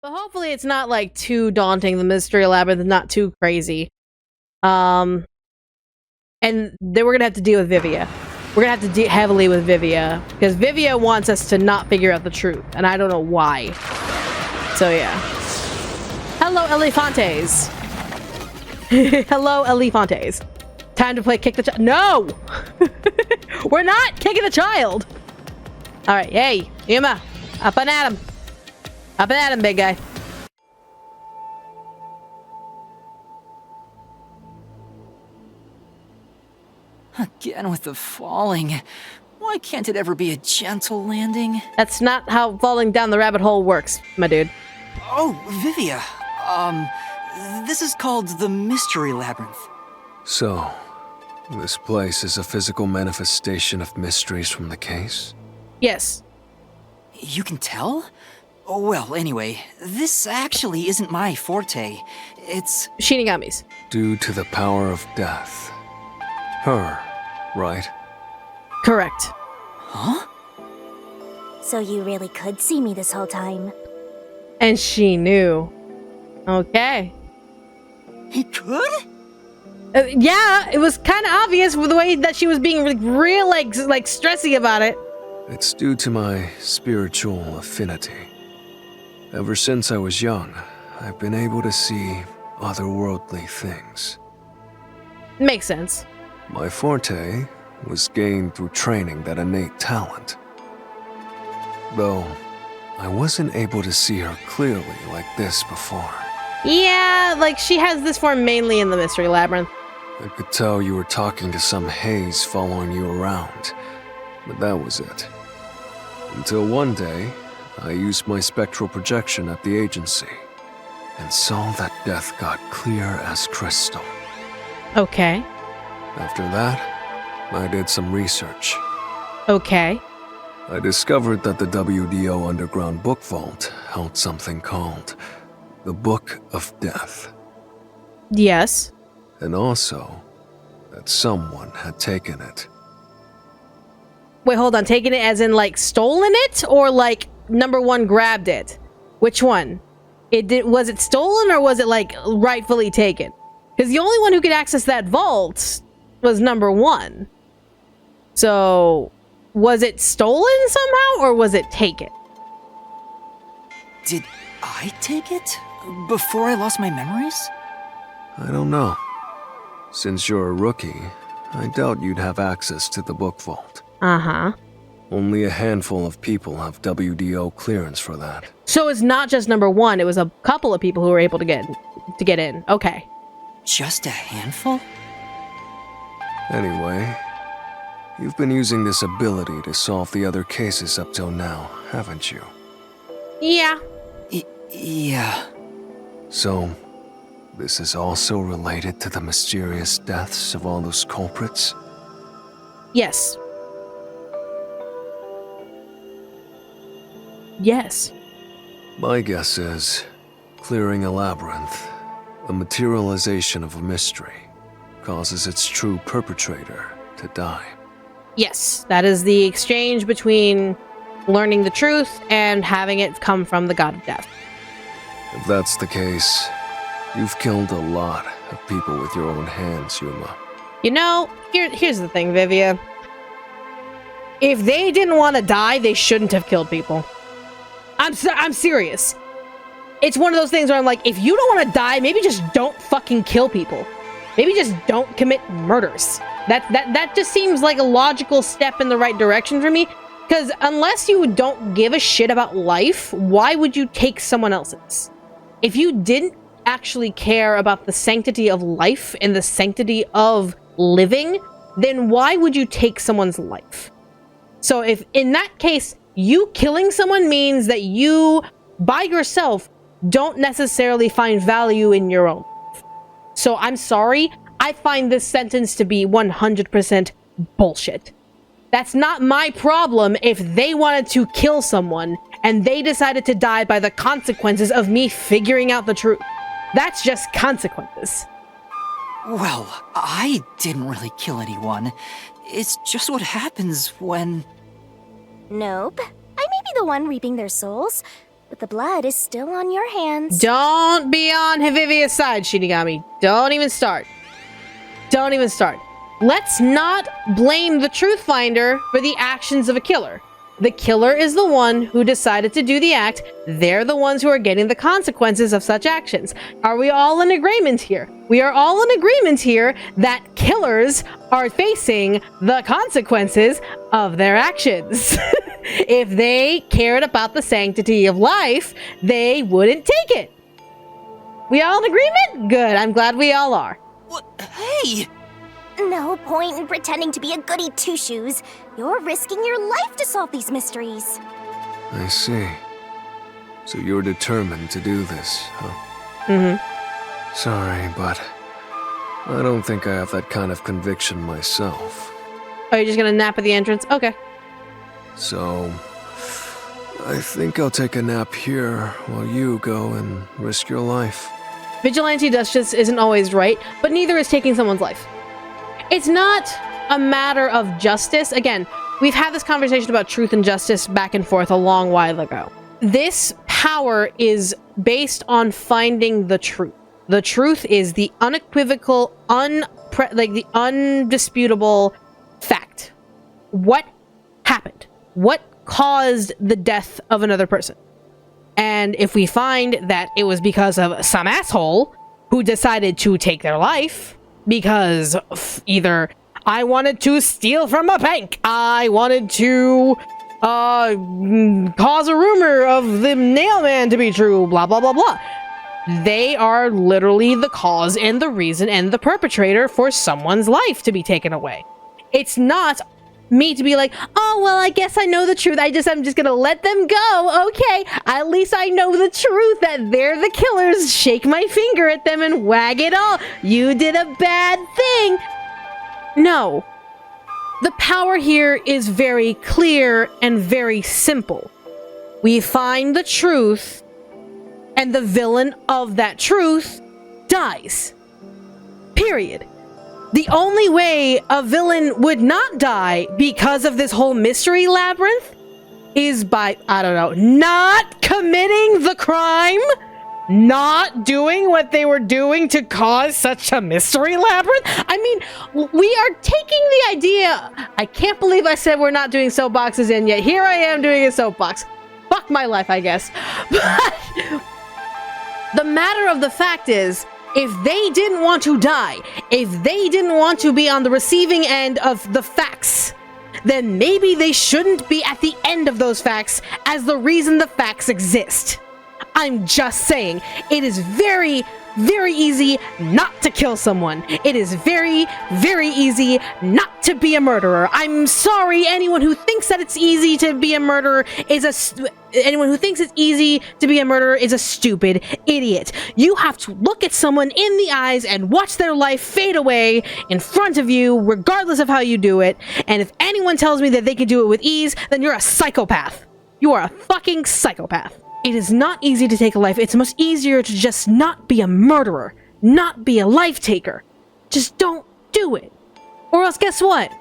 But hopefully it's not, like, too daunting. The Mystery Labyrinth is not too crazy. And then we're gonna have to deal with Vivia. We're gonna have to deal heavily with Vivia. Because Vivia wants us to not figure out the truth. And I don't know why. So, yeah. Hello, Elefantes. Hello, Elefantes. Time to play Kick the Child. No! We're not kicking the child! Alright, hey, Yuma. Up and at him. Up and at him, big guy. Again with the falling. Why can't it ever be a gentle landing? That's not how falling down the rabbit hole works, my dude. Oh, Vivia. This is called the Mystery Labyrinth. So, this place is a physical manifestation of mysteries from the case? Yes. You can tell? Oh, well, anyway, this actually isn't my forte. It's... Shinigami's. Due to the power of death. Her, right? Correct. Huh? So you really could see me this whole time. And she knew. Okay. He could? Yeah, it was kind of obvious with the way that she was being real, like stressy about it. It's due to my spiritual affinity. Ever since I was young, I've been able to see otherworldly things. Makes sense. My forte was gained through training that innate talent. Though, I wasn't able to see her clearly like this before. Yeah, like she has this form mainly in the Mystery Labyrinth. I could tell you were talking to some haze following you around, but that was it. Until one day, I used my spectral projection at the agency, and saw that death got clear as crystal. Okay. After that, I did some research. Okay. I discovered that the WDO Underground Book Vault held something called the Book of Death. Yes. And also, that someone had taken it. Wait, hold on. Taken it as in, like, stolen it? Or, like, number one grabbed it? Which one? Was it stolen or was it, like, rightfully taken? Because the only one who could access that vault was number one. So, was it stolen somehow or was it taken? Did I take it? Before I lost my memories? I don't know. Since you're a rookie, I doubt you'd have access to the book vault. Uh-huh. Only a handful of people have WDO clearance for that. So it's not just number one, it was a couple of people who were able to get in. Okay. Just a handful? Anyway, you've been using this ability to solve the other cases up till now, haven't you? Yeah. Yeah. So, this is also related to the mysterious deaths of all those culprits? Yes. Yes. My guess is, clearing a labyrinth, a materialization of a mystery, causes its true perpetrator to die. Yes, that is the exchange between learning the truth and having it come from the god of death. If that's the case, you've killed a lot of people with your own hands, Yuma. You know, here's the thing, Vivia. If they didn't want to die, they shouldn't have killed people. I'm serious. It's one of those things where I'm like, if you don't want to die, maybe just don't fucking kill people. Maybe just don't commit murders. That just seems like a logical step in the right direction for me. Because unless you don't give a shit about life, why would you take someone else's? If you didn't actually care about the sanctity of life and the sanctity of living, then why would you take someone's life? So if in that case, you killing someone means that you, by yourself, don't necessarily find value in your own life. So I'm sorry, I find this sentence to be 100% bullshit. That's not my problem if they wanted to kill someone and they decided to die by the consequences of me figuring out the truth. That's just consequences. Well, I didn't really kill anyone. It's just what happens when... Nope. I may be the one reaping their souls, but the blood is still on your hands. Don't be on Vivia's side, Shinigami. Don't even start. Don't even start. Let's not blame the Truth Finder for the actions of a killer. The killer is the one who decided to do the act. They're the ones who are getting the consequences of such actions. Are we all in agreement here? We are all in agreement here that killers are facing the consequences of their actions. If they cared about the sanctity of life, they wouldn't take it. We all in agreement? Good. I'm glad we all are. What? Hey! No point in pretending to be a goody two-shoes. You're risking your life to solve these mysteries. I see. So you're determined to do this, huh? Mm-hmm. Sorry, but I don't think I have that kind of conviction myself. Oh, you're just gonna nap at the entrance? Okay. So, I think I'll take a nap here while you go and risk your life. Vigilante justice isn't always right, but neither is taking someone's life. It's not a matter of justice. Again, we've had this conversation about truth and justice back and forth a long while ago. This power is based on finding the truth. The truth is the unequivocal, the undisputable fact. What happened? What caused the death of another person? And if we find that it was because of some asshole who decided to take their life, because either I wanted to steal from a bank, I wanted to cause a rumor of the nail man to be true, blah, blah, blah, blah. They are literally the cause and the reason and the perpetrator for someone's life to be taken away. It's not me to be like, oh, well, I guess I know the truth. I'm just gonna let them go. Okay, at least I know the truth that they're the killers. Shake my finger at them and wag it all. You did a bad thing. No. The power here is very clear and very simple. We find the truth, and the villain of that truth dies. Period. The only way a villain would not die because of this whole mystery labyrinth is by, I don't know, not committing the crime, not doing what they were doing to cause such a mystery labyrinth. I mean, we are taking the idea. I can't believe I said we're not doing soapboxes, and yet here I am doing a soapbox. Fuck my life, I guess. But the matter of the fact is, if they didn't want to die, if they didn't want to be on the receiving end of the facts, then maybe they shouldn't be at the end of those facts as the reason the facts exist. I'm just saying, it is very, very easy not to kill someone. It is very, very easy not to be a murderer. I'm sorry, anyone who thinks that it's easy to be a murderer is a stupid idiot. You have to look at someone in the eyes and watch their life fade away in front of you, regardless of how you do it. And if anyone tells me that they can do it with ease, then you're a psychopath. You are a fucking psychopath. It is not easy to take a life. It's much easier to just not be a murderer, not be a life taker. Just don't do it. Or else guess what?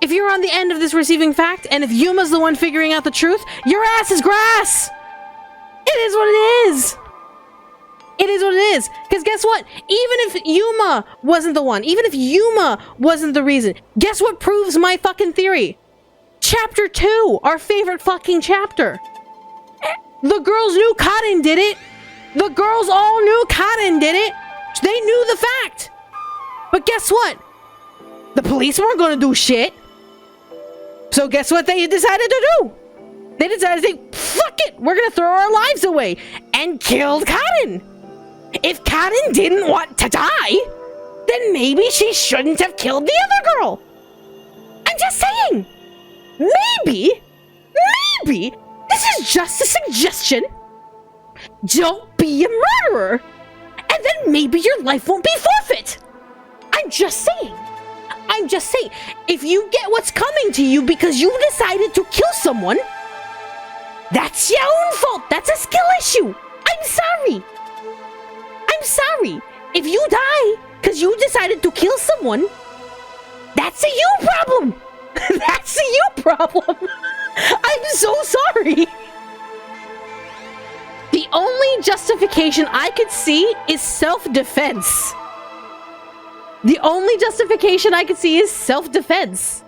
If you're on the end of this receiving fact, and if Yuma's the one figuring out the truth, your ass is grass! It is what it is! It is what it is. Because guess what? Even if Yuma wasn't the one, even if Yuma wasn't the reason, guess what proves my fucking theory? Chapter 2, our favorite fucking chapter. The girls knew Cotton did it. The girls all knew Cotton did it. They knew the fact. But guess what? The police weren't going to do shit. So guess what they decided to do? They decided to say, fuck it, we're going to throw our lives away. And killed Cotton. If Cotton didn't want to die, then maybe she shouldn't have killed the other girl. I'm just saying. Maybe, this is just a suggestion. Don't be a murderer. And then maybe your life won't be forfeit. I'm just saying. If you get what's coming to you because you decided to kill someone, that's your own fault. That's a skill issue. I'm sorry. If you die because you decided to kill someone, that's a you problem. That's a you problem. I'm so sorry. only justification I could see is self-defense. The only justification I could see is self-defense.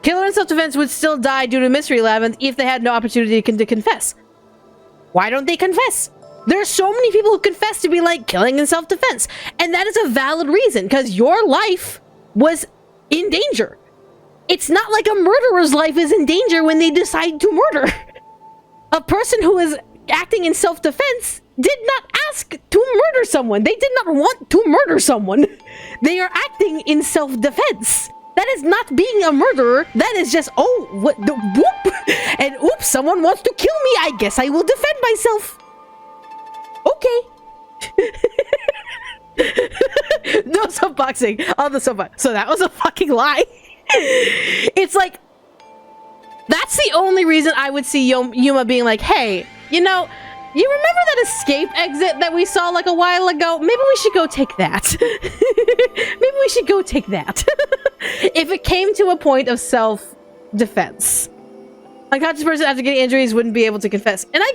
Killer in self-defense would still die due to Mystery Labyrinth if they had no opportunity to confess. Why don't they confess? There are so many people who confess to be like killing in self-defense. And that is a valid reason, because your life was in danger. It's not like a murderer's life is in danger when they decide to murder. A person who is acting in self-defense did not ask to murder someone. They did not want to murder someone. They are acting in self-defense. That is not being a murderer. That is just, oh, what the whoop. And oops, someone wants to kill me. I guess I will defend myself. Okay. No soapboxing on the soapbox. So that was a fucking lie. It's like, that's the only reason I would see Yuma being like, hey, you know, you remember that escape exit that we saw like a while ago? Maybe we should go take that. Maybe we should go take that. If it came to a point of self-defense. A conscious person after getting injuries wouldn't be able to confess. And I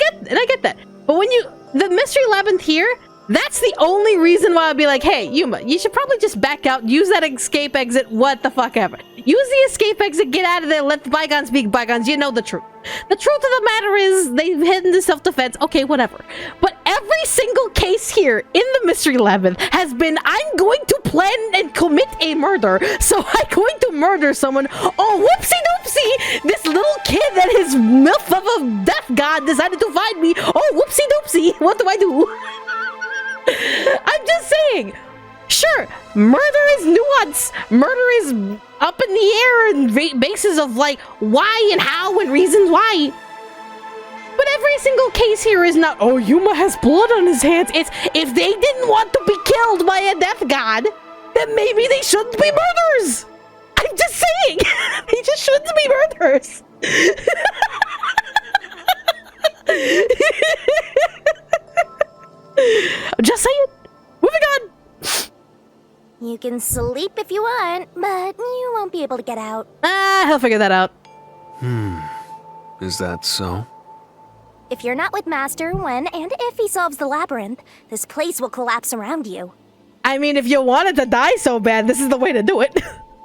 get that. But when the Mystery Labyrinth here, that's the only reason why I'd be like, hey, Yuma, you should probably just back out, use that escape exit, what the fuck ever. Use the escape exit, get out of there, let the bygones be bygones, you know the truth. The truth of the matter is, they've hidden the self-defense, okay, whatever. But every single case here in the Mystery Labyrinth has been, I'm going to plan and commit a murder, so I'm going to murder someone. Oh, whoopsie-doopsie! This little kid that his milf of a death god decided to find me. Oh, whoopsie-doopsie! What do I do? I'm just saying, sure, murder is nuance. Murder is up in the air and basis of like why and how and reasons why. But every single case here is not, oh, Yuma has blood on his hands. It's if they didn't want to be killed by a death god, then maybe they shouldn't be murderers. I'm just saying, they just shouldn't be murderers. I'm just saying. Moving on. You can sleep if you want, but you won't be able to get out. He'll figure that out. Is that so? If you're not with Master when and if he solves the labyrinth, this place will collapse around you. I mean, if you wanted to die so bad, this is the way to do it.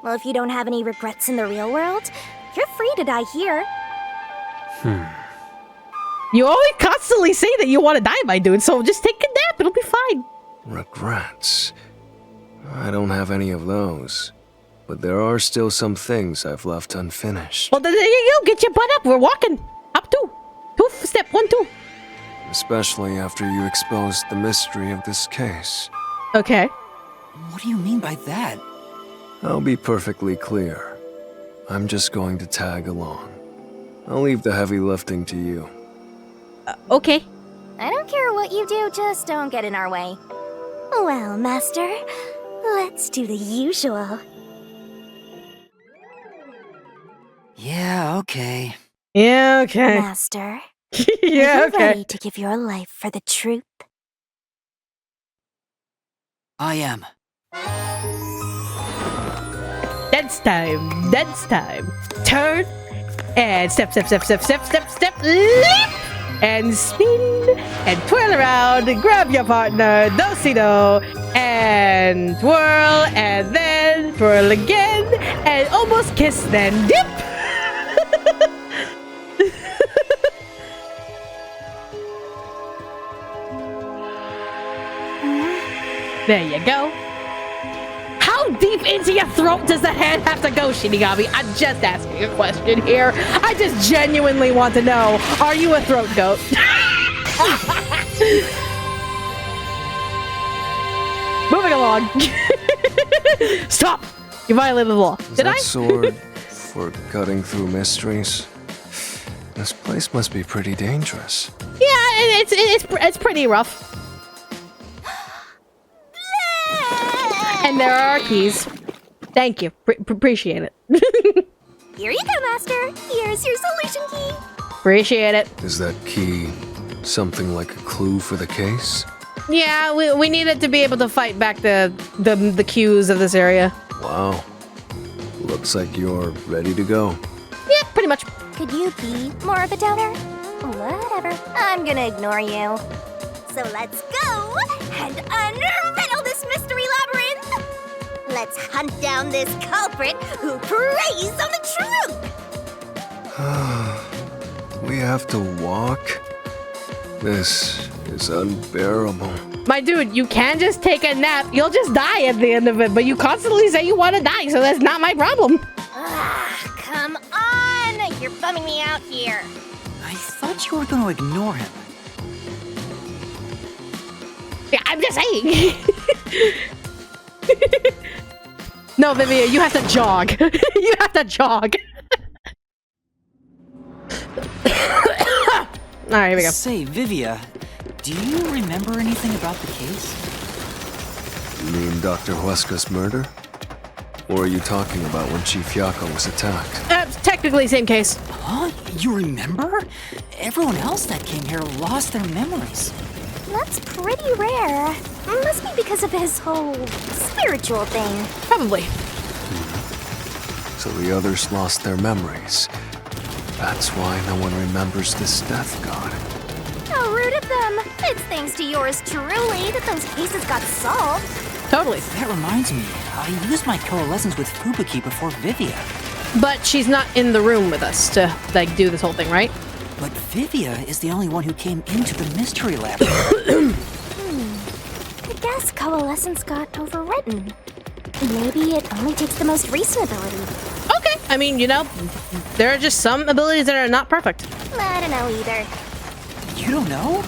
Well, if you don't have any regrets in the real world, you're free to die here. You always constantly say that you want to die, my dude, so just take a nap, it'll be fine. Regrets? I don't have any of those. But there are still some things I've left unfinished. Well, then there you go, get your butt up, we're walking. Up two. Step 1, 2. Especially after you exposed the mystery of this case. Okay. What do you mean by that? I'll be perfectly clear. I'm just going to tag along. I'll leave the heavy lifting to you. Okay. I don't care what you do, just don't get in our way. Well, Master, let's do the usual. Yeah, okay. Yeah, okay. Master, Yeah, are you okay. ready to give your life for the truth? I am. Dance time. Dance time. Turn. And step, leap. And spin. And twirl around. And grab your partner. Do-si-do. And twirl. And then twirl again. And almost kiss. Then dip. There you go. How deep into your throat does the hand have to go, Shinigami? I'm just asking a question here. I just genuinely want to know, are you a throat goat? Moving along. Stop! You violated the law. Is Did that I? sword for cutting through mysteries? This place must be pretty dangerous. Yeah, it's pretty rough. And there are our keys. Thank you. Appreciate it. Here you go, Master. Here's your solution key. Appreciate it. Is that key something like a clue for the case? Yeah, we need it to be able to fight back the cues of this area. Wow. Looks like you're ready to go. Yeah, pretty much. Could you be more of a doubter? Whatever. I'm gonna ignore you. So let's go and unriddle this mystery labyrinth. Let's hunt down this culprit who preys on the truth. We have to walk? This is unbearable. My dude, you can just take a nap. You'll just die at the end of it, but you constantly say you want to die, so that's not my problem. Come on! You're bumming me out here. I thought you were going to ignore him. Yeah, I'm just saying. No, Vivia, you have to jog. You have to jog. All right, here we go. Say, Vivia, do you remember anything about the case? You mean Dr. Huesca's murder? Or are you talking about when Chief Yako was attacked? Technically, same case. Huh? You remember? Everyone else that came here lost their memories. That's pretty rare. Must be because of his whole spiritual thing. Probably. So the others lost their memories. That's why no one remembers this death god. How rude of them. It's thanks to yours truly that those cases got solved. Totally. That reminds me, I used my coalescence with Fubuki before Vivia. But she's not in the room with us to, like, do this whole thing, right? But Vivia is the only one who came into the mystery labyrinth. I guess coalescence got overwritten. Maybe it only takes the most recent ability. Okay. I mean, you know, there are just some abilities that are not perfect. I don't know either. You don't know?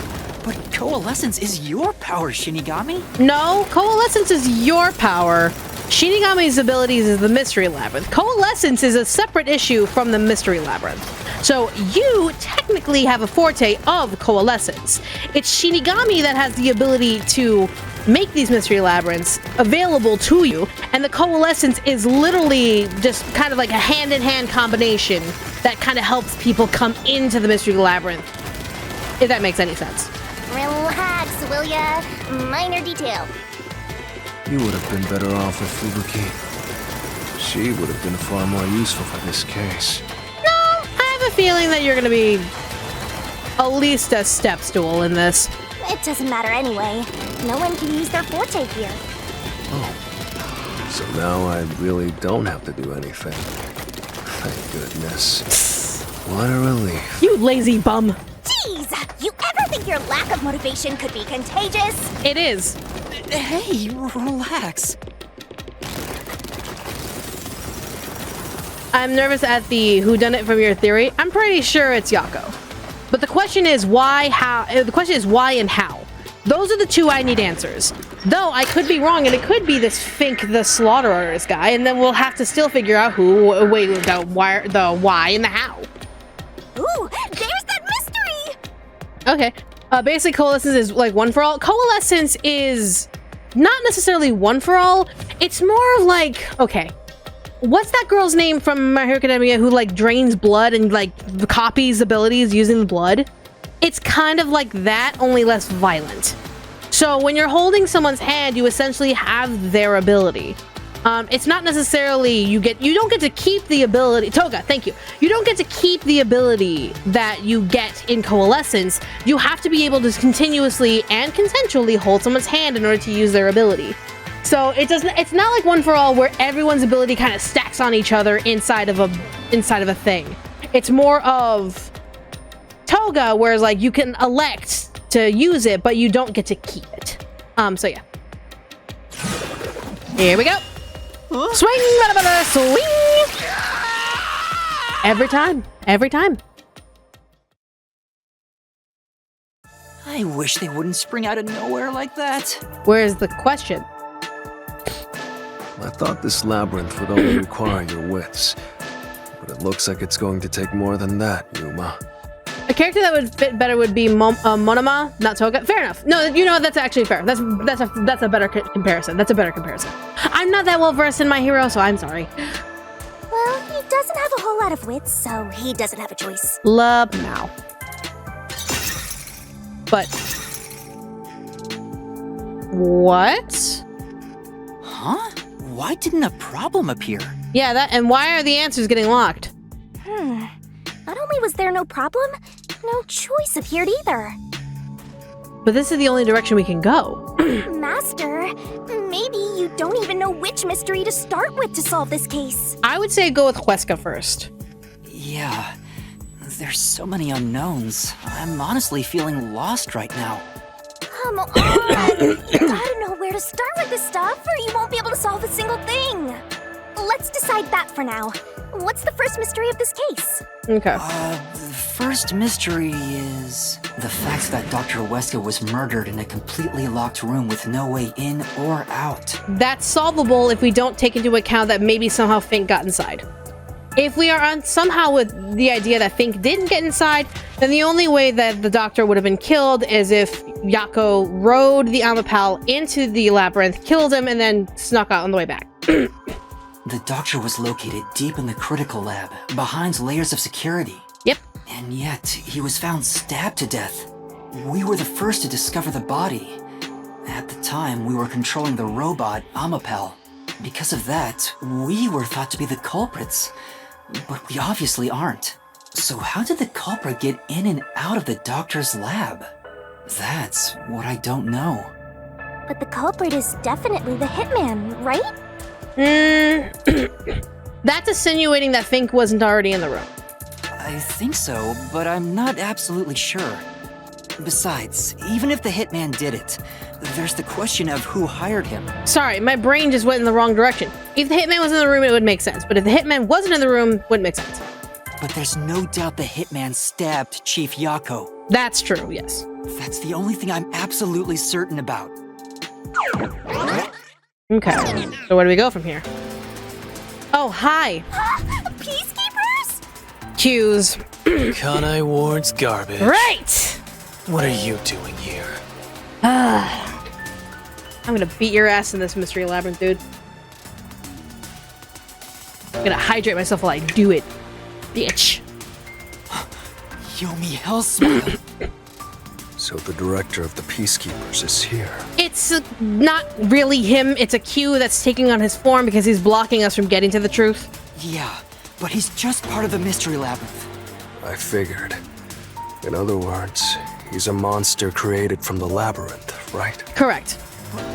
But coalescence is your power, Shinigami. No, coalescence is your power. Shinigami's abilities is the mystery labyrinth. Coalescence is a separate issue from the mystery labyrinth. So you technically have a forte of coalescence. It's Shinigami that has the ability to make these mystery labyrinths available to you, and the coalescence is literally just kind of like a hand-in-hand combination that kind of helps people come into the mystery labyrinth, if that makes any sense. Relax, will ya? Minor detail. You would have been better off with Fubuki. She would have been far more useful for this case. No, I have a feeling that you're going to be at least a step stool in this. It doesn't matter anyway. No one can use their forte here. Oh. So now I really don't have to do anything. Thank goodness. What a relief. You lazy bum. Jeez! You ever think your lack of motivation could be contagious? It is. Hey, relax. I'm nervous at the whodunit from your theory. I'm pretty sure it's Yako. But the question is why, how. The question is why and how. Those are the two I need answers. Though I could be wrong, and it could be this Fink the Slaughter Artist guy, and then we'll have to still figure out who. Wait, the why, and the how. Ooh, there's that mystery! Okay. Basically, coalescence is like one for all. Coalescence is not necessarily one for all. It's more like, okay. What's that girl's name from My Hero Academia who like drains blood and like copies abilities using the blood? It's kind of like that, only less violent. So when you're holding someone's hand, you essentially have their ability. It's not necessarily you don't get to keep the ability. Toga, thank you. You don't get to keep the ability that you get in coalescence. You have to be able to continuously and consensually hold someone's hand in order to use their ability. So it's not like one for all where everyone's ability kind of stacks on each other inside of a thing. It's more of Toga, whereas like you can elect to use it, but you don't get to keep it. So yeah. Here we go. Swing, bada, bada, swing! Every time. I wish they wouldn't spring out of nowhere like that. Where's the question? I thought this labyrinth would only require your wits. But it looks like it's going to take more than that, Yuma. A character that would fit better would be Monoma, not Toga. Fair enough. No, you know what? That's actually fair. That's a better comparison. That's a better comparison. I'm not that well versed in My Hero, so I'm sorry. Well, he doesn't have a whole lot of wits, so he doesn't have a choice. Love now. But what? Huh? Why didn't a problem appear? Yeah, and why are the answers getting locked? Not only was there no problem, no choice appeared either. But this is the only direction we can go. Master, maybe you don't even know which mystery to start with to solve this case. I would say go with Huesca first. Yeah, there's so many unknowns. I'm honestly feeling lost right now. Come on! You gotta know where to start with this stuff, or you won't be able to solve a single thing. Let's decide that for now. What's the first mystery of this case? Okay. The first mystery is the fact that Dr. Weska was murdered in a completely locked room with no way in or out. That's solvable if we don't take into account that maybe somehow Fink got inside. If we are on somehow with the idea that Fink didn't get inside, then the only way that the doctor would have been killed is if Yako rode the Amapal into the labyrinth, killed him, and then snuck out on the way back. The doctor was located deep in the critical lab, behind layers of security. Yep. And yet, he was found stabbed to death. We were the first to discover the body. At the time, we were controlling the robot, Amapal. Because of that, we were thought to be the culprits. But we obviously aren't. So how did the culprit get in and out of the doctor's lab? That's what I don't know. But the culprit is definitely the hitman, right? That's insinuating that Fink wasn't already in the room. I think so, but I'm not absolutely sure. Besides, even if the hitman did it, there's the question of who hired him. Sorry, my brain just went in the wrong direction. If the hitman was in the room, it would make sense. But if the hitman wasn't in the room, it wouldn't make sense. But there's no doubt the hitman stabbed Chief Yako. That's true, yes. That's the only thing I'm absolutely certain about. Okay, so where do we go from here? Oh, hi. Peacekeepers? Cues. Kanai Ward's garbage. Right! What are you doing here? I'm gonna beat your ass in this mystery labyrinth, dude. I'm gonna hydrate myself while I do it, bitch. Yomi Hell Smile. So the director of the Peacekeepers is here. It's not really him. It's a Q that's taking on his form because he's blocking us from getting to the truth. Yeah, but he's just part of the mystery labyrinth. I figured. In other words, he's a monster created from the labyrinth, right? Correct.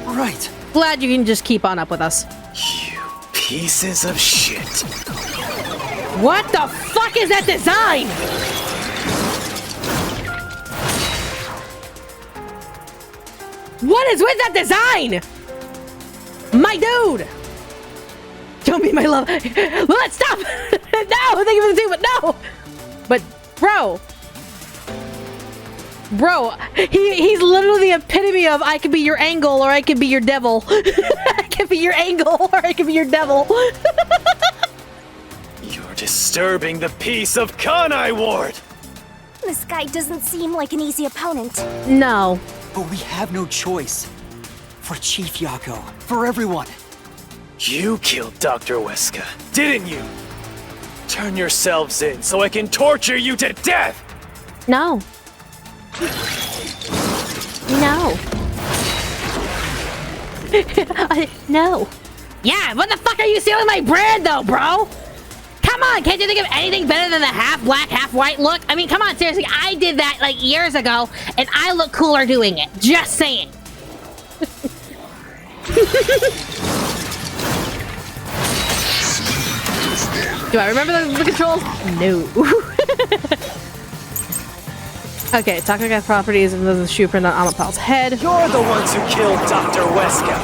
Right. Glad you can just keep on up with us. You pieces of shit. What the fuck is that design? What is with that design? My dude! Don't be my love. Let's stop! No! Thank you for the tube, but no! But, bro. Bro, he's literally the epitome of I could be your angle or I could be your devil. I could be your angle or I could be your devil. You're disturbing the peace of Kanai Ward! This guy doesn't seem like an easy opponent. No. But we have no choice. For Chief Yako. For everyone. You killed Dr. Weska, didn't you? Turn yourselves in so I can torture you to death! No. No. No. Yeah, what the fuck are you stealing my brand though, bro? Come on, can't you think of anything better than the half black, half white look? I mean, come on, seriously, I did that like years ago, and I look cooler doing it. Just saying. Do I remember the controls? No. Okay, Takaga properties and there's a shoe print on Amapal's head. You're the ones who killed Dr. Weska!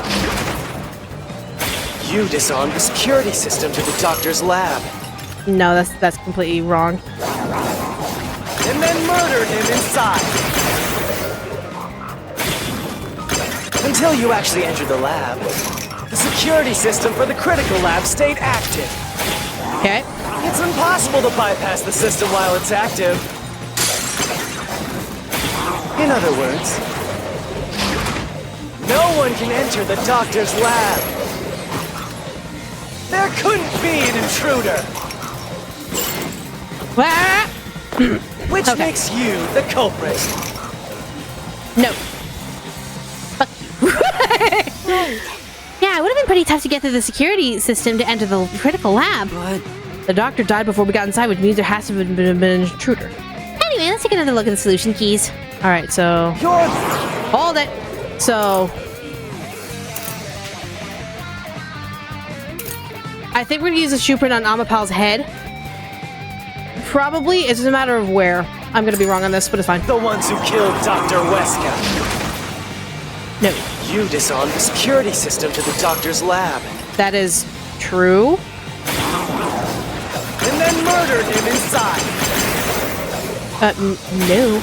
You disarmed the security system to the doctor's lab. No, that's completely wrong. And then murdered him inside. Until you actually entered the lab, the security system for the critical lab stayed active. Okay. It's impossible to bypass the system while it's active. In other words, no one can enter the doctor's lab. There couldn't be an intruder. Which makes you the culprit. No. Fuck you. Yeah, it would have been pretty tough to get through the security system to enter the critical lab. But The doctor died before we got inside, which means there has to have been an intruder. Anyway, Anyway, let's take another look at the solution keys. All right, so hold it. So I think we're gonna use a shoe print on Amapal's head. Probably. It's just a matter of where. I'm gonna be wrong on this, but it's fine. The ones who killed Dr. Weska. No, You disarmed the security system to the doctor's lab. that is true. And then murdered him inside. No.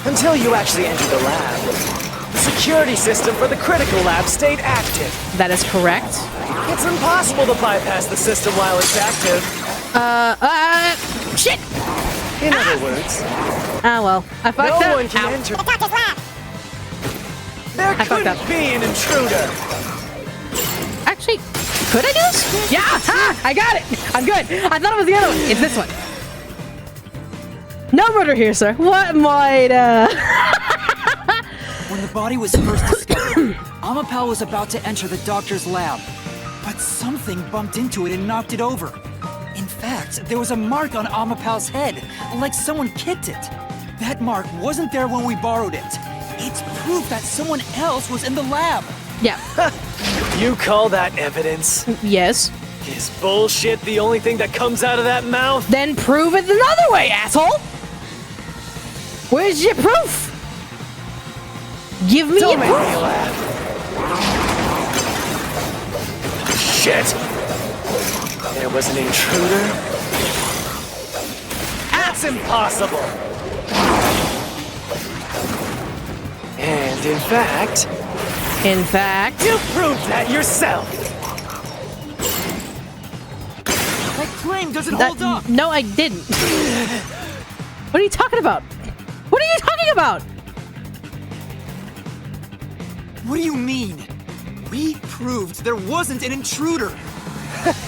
Until you actually entered the lab. The security system for the critical lab stayed active. That is correct. It's impossible to bypass the system while it's active. Shit! In other words, Ah, well. I fucked up. no one can Ow. enter. The doctor's lab. There fucked couldn't up. be an intruder. Actually, could I do this? Yeah! Ha! I got it! I'm good! I thought it was the other one. It's this one. No murder here, sir. What might, When the body was first discovered, Amapal was about to enter the doctor's lab, but something bumped into it and knocked it over. In fact, there was a mark on Amapal's head, like someone kicked it. That mark wasn't there when we borrowed it. It's proof that someone else was in the lab. Yeah. You call that evidence? Yes. Is bullshit the only thing that comes out of that mouth? Then prove it another way, asshole! Where's your proof? Give me Don't your make proof! me laugh. Shit! There was an intruder? That's impossible! And in fact, you proved that yourself! That claim doesn't hold up. No, I didn't. What are you talking about? What are you talking about? What do you mean? We proved there wasn't an intruder.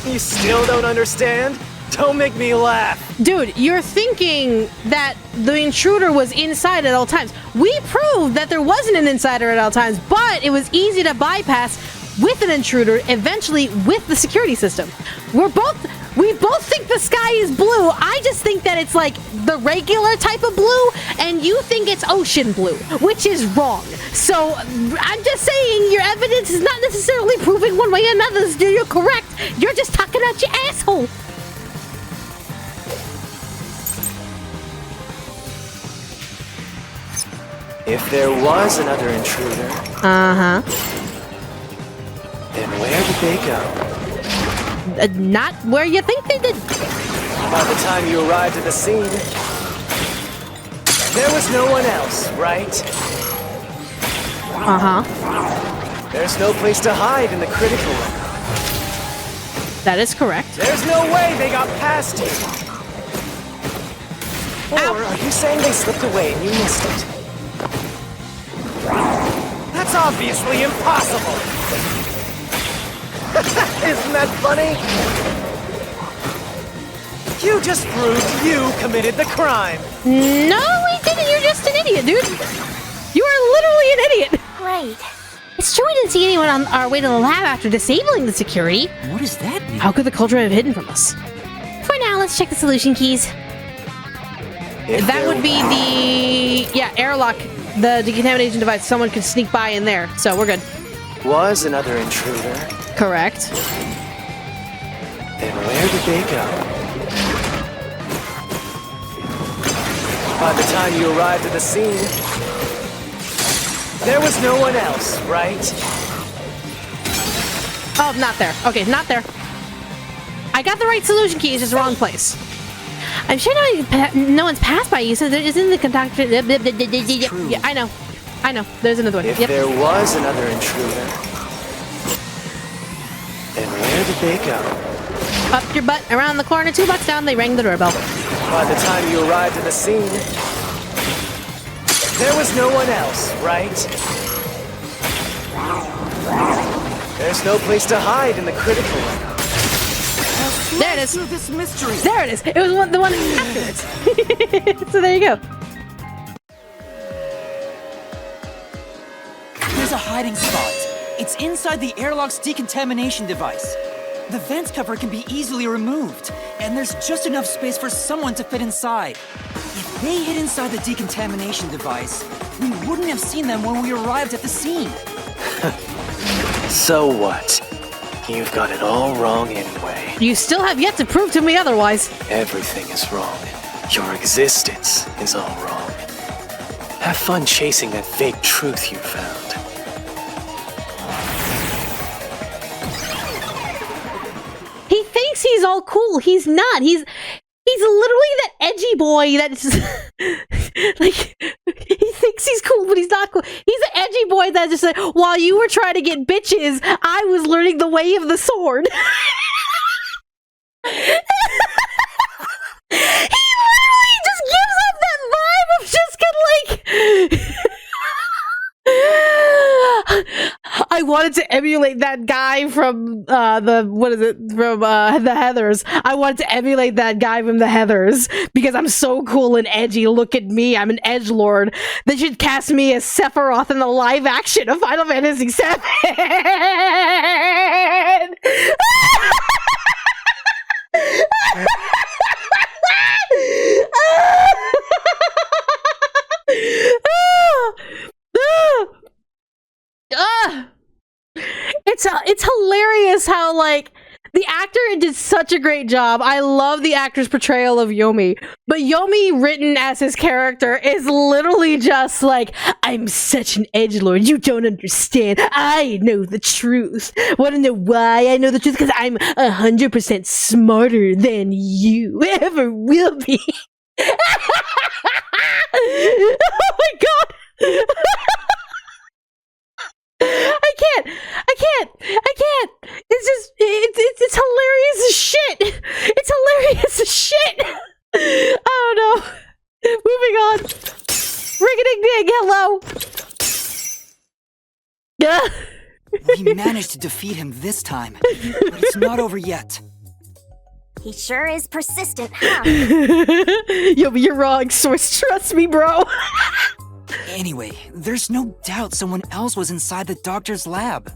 You still don't understand? Don't make me laugh! Dude, you're thinking that the intruder was inside at all times. We proved that there wasn't an insider at all times, but it was easy to bypass with an intruder, eventually with the security system. We both think the sky is blue. I just think that it's like the regular type of blue, and you think it's ocean blue, which is wrong. So I'm just saying your evidence is not necessarily proving one way or another. You're correct. You're just talking out your asshole. If there was another intruder, Uh-huh. then where did they go? Not where you think they did. By the time you arrived at the scene, there was no one else, right? Uh-huh. There's no place to hide in the critical room. That is correct. There's no way they got past you. Ow. Or are you saying they slipped away and you missed it? That's obviously impossible! Isn't that funny? You just proved you committed the crime! No, we didn't. You're just an idiot, dude. You are literally an idiot. Great. It's true we didn't see anyone on our way to the lab after disabling the security. What does that mean? How could the culture have hidden from us? For now, let's check the solution keys. If That there would be the... Yeah, airlock. The decontamination device. Someone could sneak by in there. So we're good. was another intruder, Correct. then where did they go? By the time you arrived at the scene, there was no one else, right? Oh, not there. Okay, not there. I got the right solution key. It's just the wrong place. I'm sure no one's passed by you, so there isn't the conductor. Yeah, I know. I know. There's another one. If Yep. there was another intruder, then where did they go? Up your butt, around the corner, 2 blocks down, they rang the doorbell. By the time you arrived at the scene, there was no one else, right? There's no place to hide in the critical room. There it is. Through this mystery. There it is. It was the one afterwards. So there you go. There's a hiding spot. It's inside the airlock's decontamination device. The vent cover can be easily removed, and there's just enough space for someone to fit inside. If they hid inside the decontamination device, we wouldn't have seen them when we arrived at the scene. So what? You've got it all wrong anyway. You still have yet to prove to me otherwise. Everything is wrong. Your existence is all wrong. Have fun chasing that fake truth you found. He thinks he's all cool. He's not. He's literally that edgy boy that's like, he thinks he's cool, but he's not cool. He's an edgy boy that just like, while you were trying to get bitches, I was learning the way of the sword. He literally just gives off that vibe of just kind of like I wanted to emulate that guy from the Heathers. I wanted to emulate that guy from the Heathers because I'm so cool and edgy. Look at me, I'm an edgelord. They should cast me as Sephiroth in the live action of Final Fantasy VII. It's hilarious how like the actor did such a great job. I love the actor's portrayal of Yomi, but Yomi written as his character is literally just like, I'm such an edgelord, you don't understand. I know the truth. Want to know why I know the truth? Because I'm 100% smarter than you ever will be. Oh my god. I can't. It's just, it's hilarious as shit. It's hilarious as shit. I don't know. Moving on. Ring-a-ding-ding, hello. We managed to defeat him this time, but it's not over yet. He sure is persistent, huh? Yo, but you're wrong, Source. Trust me, bro. Anyway, there's no doubt someone else was inside the doctor's lab.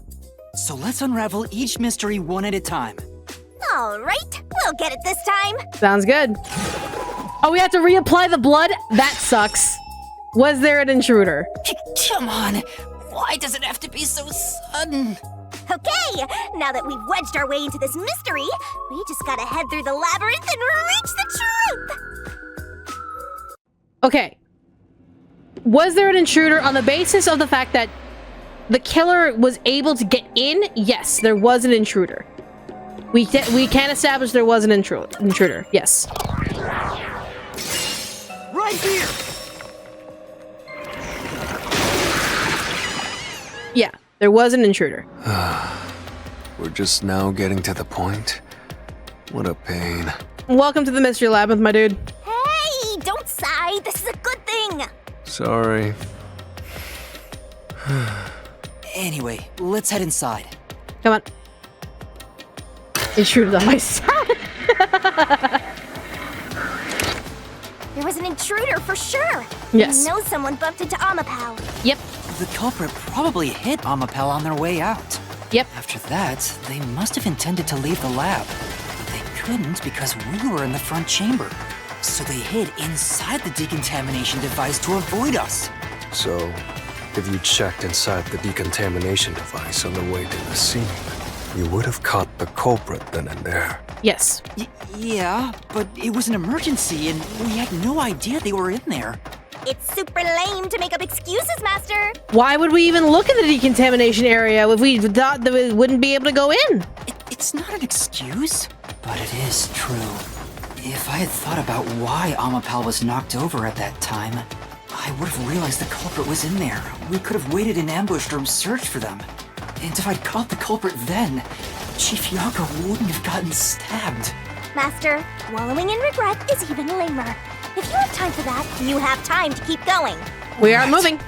So let's unravel each mystery one at a time. All right, we'll get it this time. Sounds good. Oh, we have to reapply the blood? That sucks. Was there an intruder? Come on, why does it have to be so sudden? Okay, now that we've wedged our way into this mystery, we just gotta head through the labyrinth and reach the truth. Okay. Was there an intruder on the basis of the fact that the killer was able to get in? Yes, there was an intruder. We can establish there was an intruder. Yes. Right here! Yeah, there was an intruder. We're just now getting to the point. What a pain. Welcome to the Mystery Labyrinth, my dude. Hey, don't sigh. This is a good thing. Sorry. Anyway, let's head inside. Come on. Intruder on my side. There was an intruder for sure. Yes. I know someone bumped into Amapal. Yep. The culprit probably hit Amapel on their way out. Yep. After that, they must have intended to leave the lab. But they couldn't because we were in the front chamber. So they hid inside the decontamination device to avoid us. So, if you checked inside the decontamination device on the way to the scene, you would have caught the culprit then and there. Yes. Yeah, but it was an emergency and we had no idea they were in there. It's super lame to make up excuses, Master. Why would we even look in the decontamination area if we thought that we wouldn't be able to go in? It's not an excuse, but it is true. If I had thought about why Amapal was knocked over at that time, I would have realized the culprit was in there. We could have waited in ambush or searched for them. And if I'd caught the culprit then, Chief Yako wouldn't have gotten stabbed. Master, wallowing in regret is even lamer. If you have time for that, you have time to keep going. We are moving.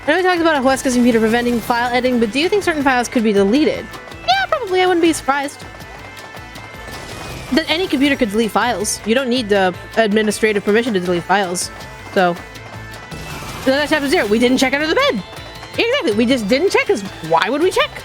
I know we talked about Huesca's computer preventing file editing, but do you think certain files could be deleted? Yeah, probably. I wouldn't be surprised. That any computer could delete files. You don't need the administrative permission to delete files. So, the next chapter 0, we didn't check under the bed. Exactly, we just didn't check, because why would we check?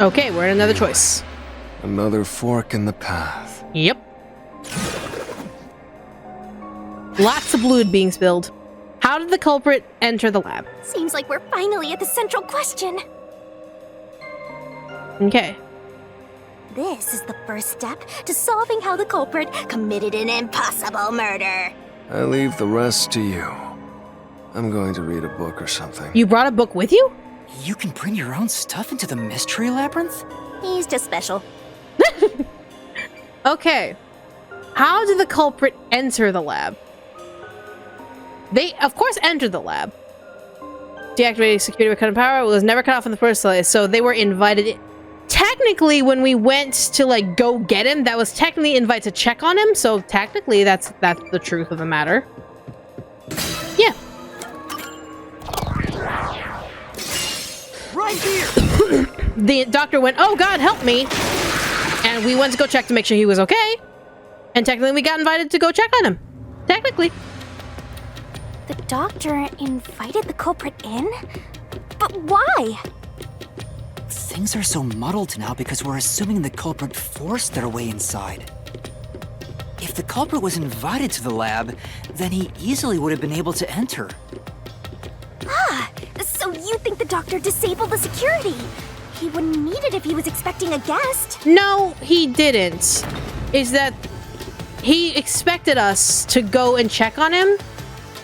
Okay, we're in another choice. Another fork in the path. Yep. Lots of blood being spilled. How did the culprit enter the lab? Seems like we're finally at the central question. Okay. This is the first step to solving how the culprit committed an impossible murder. I leave the rest to you. I'm going to read a book or something. You brought a book with you? You can bring your own stuff into the mystery labyrinth? He's just special. Okay. How did the culprit enter the lab? They, of course, entered the lab. Deactivating security with cut power was never cut off in the first place, so they were invited in. Technically, when we went to, like, go get him, that was technically invite to check on him, so technically that's the truth of the matter. Yeah. Right here! The doctor went, "Oh God, help me!" And we went to go check to make sure he was okay. And technically, we got invited to go check on him. Technically. The doctor invited the culprit in? But why? Things are so muddled now because we're assuming the culprit forced their way inside. If the culprit was invited to the lab, then he easily would have been able to enter. Ah, so you think the doctor disabled the security? He wouldn't need it if he was expecting a guest. No, he didn't. Is that he expected us to go and check on him?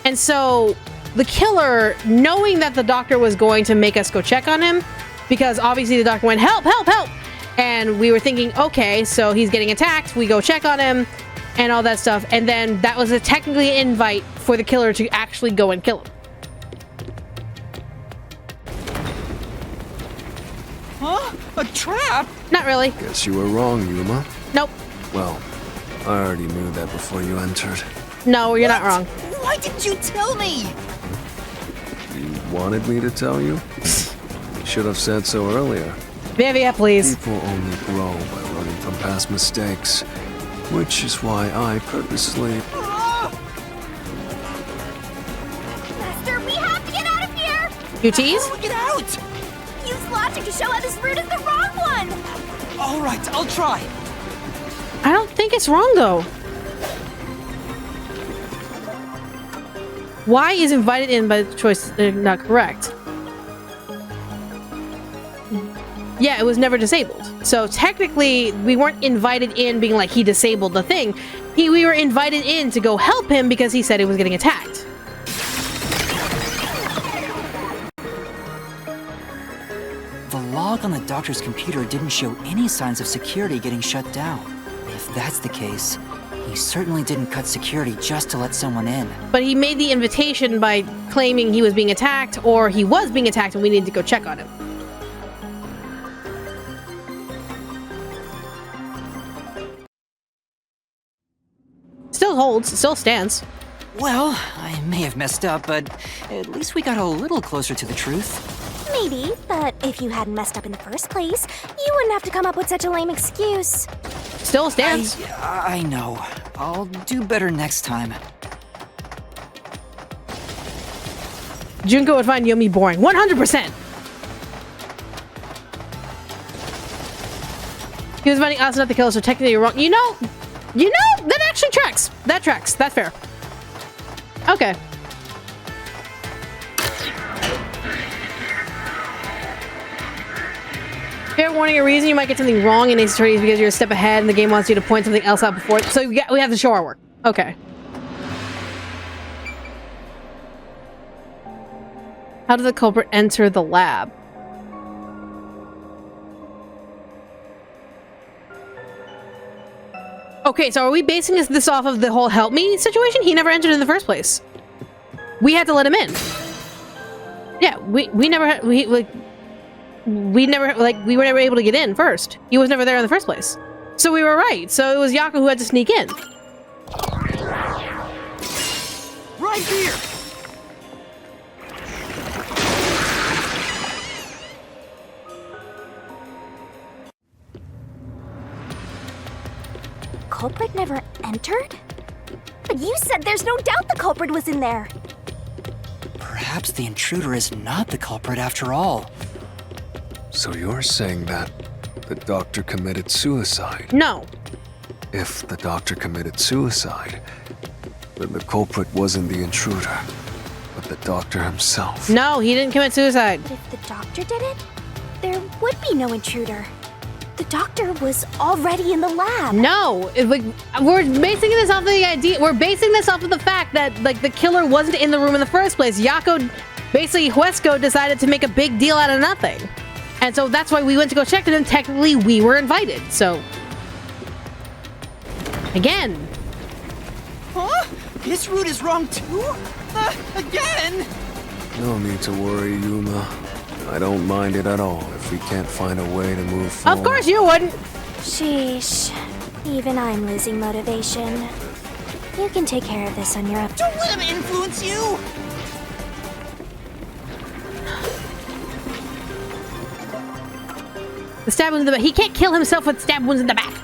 And so the killer, knowing that the doctor was going to make us go check on him, because obviously the doctor went, "Help, help, help!" And we were thinking, okay, so he's getting attacked, we go check on him, and all that stuff. And then that was technically an invite for the killer to actually go and kill him. Huh? A trap? Not really. Guess you were wrong, Yuma. Nope. Well, I already knew that before you entered. No, you're not wrong. Why didn't you tell me? You wanted me to tell you? You should have said so earlier. Vivia, please. People only grow by learning from past mistakes, which is why I purposely... Master, we have to get out of here! You tease? How do we get out? Use logic to show how this route is the wrong one! All right, I'll try. I don't think it's wrong, though. Why is invited in by the choice not correct? Yeah, it was never disabled. So technically, we weren't invited in being like he disabled the thing. We were invited in to go help him because he said he was getting attacked. The log on the doctor's computer didn't show any signs of security getting shut down. If that's the case, he certainly didn't cut security just to let someone in. But he made the invitation by claiming he was being attacked, or he was being attacked and we needed to go check on him. Still holds, still stands. Well, I may have messed up, but at least we got a little closer to the truth. Maybe, but if you hadn't messed up in the first place, you wouldn't have to come up with such a lame excuse. Still stands. I know. I'll do better next time. Junko would find Yomi boring. 100%! He was inviting us not the killer, so technically you're wrong. You know, that actually tracks. That tracks. That's fair. Okay. Fair warning, a reason you might get something wrong in Ace Attorney is because you're a step ahead and the game wants you to point something else out before it. So we have to show our work. Okay. How did the culprit enter the lab? Okay, so are we basing this off of the whole help me situation? He never entered in the first place. We had to let him in. Yeah, we were never able to get in first. He was never there in the first place. So we were right. So it was Yaku who had to sneak in. Right here! Culprit never entered? But you said there's no doubt the culprit was in there. Perhaps the intruder is not the culprit after all. So you're saying that the doctor committed suicide. No. If the doctor committed suicide, then the culprit wasn't the intruder, but the doctor himself. No, he didn't commit suicide. If the doctor did it, there would be no intruder. The doctor was already in the lab. No, we're basing this off of the idea. We're basing this off of the fact that like the killer wasn't in the room in the first place. Basically, Huesco decided to make a big deal out of nothing, and so that's why we went to go check it. And technically, we were invited. So, again, Huh? This route is wrong too? Again? No need to worry, Yuma. I don't mind it at all if we can't find a way to move forward. of course you wouldn't. Sheesh. Even I'm losing motivation. You can take care of this on your own. Don't let him influence you! The stab wounds in the back. He can't kill himself with stab wounds in the back.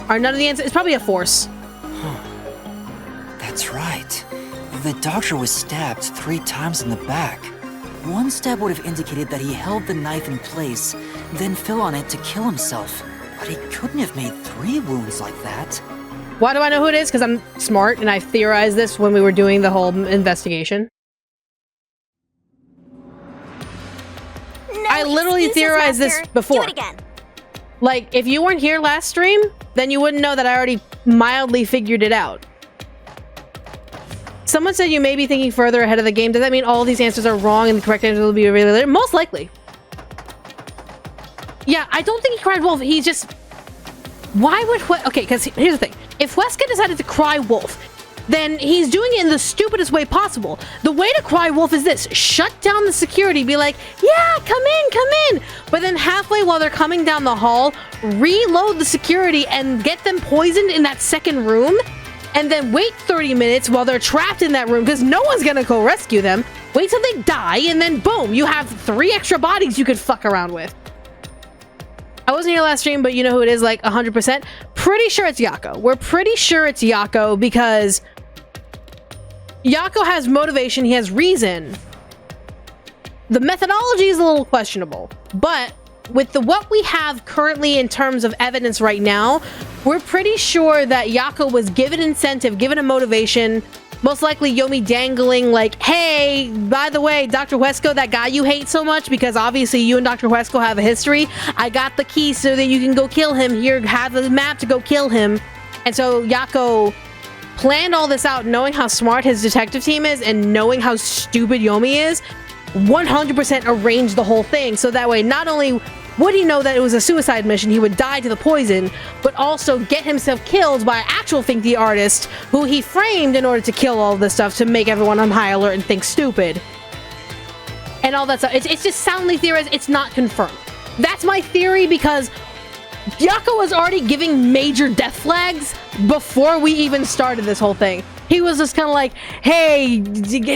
Are none of the answers? It's probably a force. That's right. The doctor was stabbed 3 times in the back. One stab would have indicated that he held the knife in place, then fell on it to kill himself. But he couldn't have made 3 wounds like that. Why do I know who it is? Because I'm smart and I theorized this when we were doing the whole investigation. No I literally excuses, theorized this Master. before. Do it again. Like, if you weren't here last stream, then you wouldn't know that I already mildly figured it out. Someone said you may be thinking further ahead of the game. Does that mean all these answers are wrong and the correct answer will be revealed later? Most likely. Yeah, I don't think he cried wolf. He's just... Why would... Okay, because here's the thing. If Huesca decided to cry wolf, then he's doing it in the stupidest way possible. The way to cry wolf is this. Shut down the security. Be like, yeah, come in. But then halfway while they're coming down the hall, reload the security and get them poisoned in that second room. And then wait 30 minutes while they're trapped in that room because no one's gonna go rescue them. Wait till they die and then boom, you have 3 extra bodies you could fuck around with. I wasn't here last stream, but you know who it is like 100%? Pretty sure it's Yako. We're pretty sure it's Yako because Yako has motivation, he has reason. The methodology is a little questionable, but with what we have currently in terms of evidence right now, we're pretty sure that Yako was given incentive, given a motivation, most likely Yomi dangling like, hey, by the way, Dr. Huesco, that guy you hate so much, because obviously you and Dr. Huesco have a history, I got the key so that you can go kill him. Here, have the map to go kill him. And so Yako planned all this out, knowing how smart his detective team is and knowing how stupid Yomi is, 100% arranged the whole thing. So that way, not only would he know that it was a suicide mission, he would die to the poison, but also get himself killed by actual Think the Artist, who he framed in order to kill all this stuff to make everyone on high alert and think stupid. And all that stuff. It's just soundly theorized. It's not confirmed. That's my theory because Yako was already giving major death flags before we even started this whole thing. He was just kind of like, hey,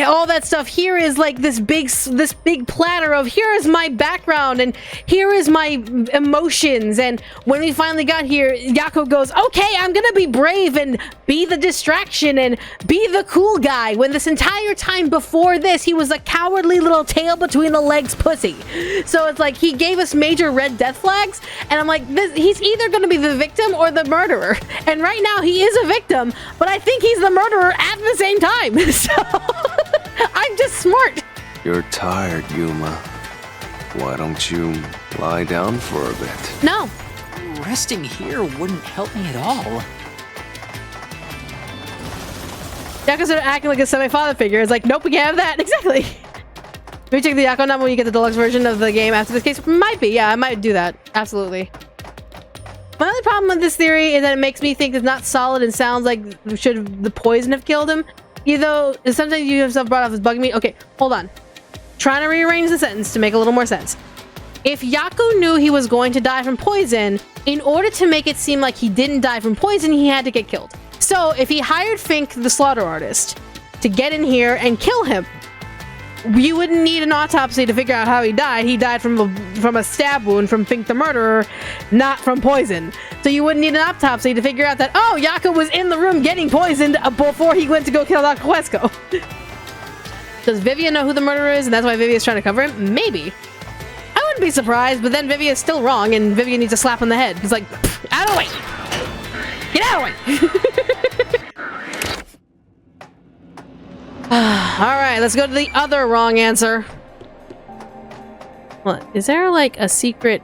all that stuff here is like this big platter of here is my background and here is my emotions. And when we finally got here, Yako goes, okay, I'm gonna be brave and be the distraction and be the cool guy, when this entire time before this he was a cowardly little tail between the legs pussy. So it's like he gave us major red death flags, and I'm like, he's either gonna be the victim or the murderer. And right now he is a victim, but I think he's the murderer at the same time. So I'm just smart. You're tired, Yuma. Why don't you lie down for a bit? No. Resting here wouldn't help me at all. Yako's sort of acting like a semi-father figure. It's like, nope, we can't have that. Exactly. Maybe check the Yako number when you get the deluxe version of the game after this case. Might be, yeah, I might do that. Absolutely. My only problem with this theory is that it makes me think it's not solid and sounds like should the poison have killed him. Either sometimes you yourself brought off as bugging me. Okay, hold on. Trying to rearrange the sentence to make a little more sense. If Yako knew he was going to die from poison, in order to make it seem like he didn't die from poison, he had to get killed. So if he hired Fink, the slaughter artist, to get in here and kill him, you wouldn't need an autopsy to figure out how he died. He died from a stab wound from Fink the murderer, not from poison. So you wouldn't need an autopsy to figure out that, oh, Yako was in the room getting poisoned before he went to go kill Dr. Huesco. Does Vivian know who the murderer is and that's why Vivian's trying to cover him? Maybe. wouldn't be surprised, but then Vivia's still wrong, and Vivia needs a slap on the head. He's like, out of the way! Get out of the way! Alright, let's go to the other wrong answer. What? Is there like a secret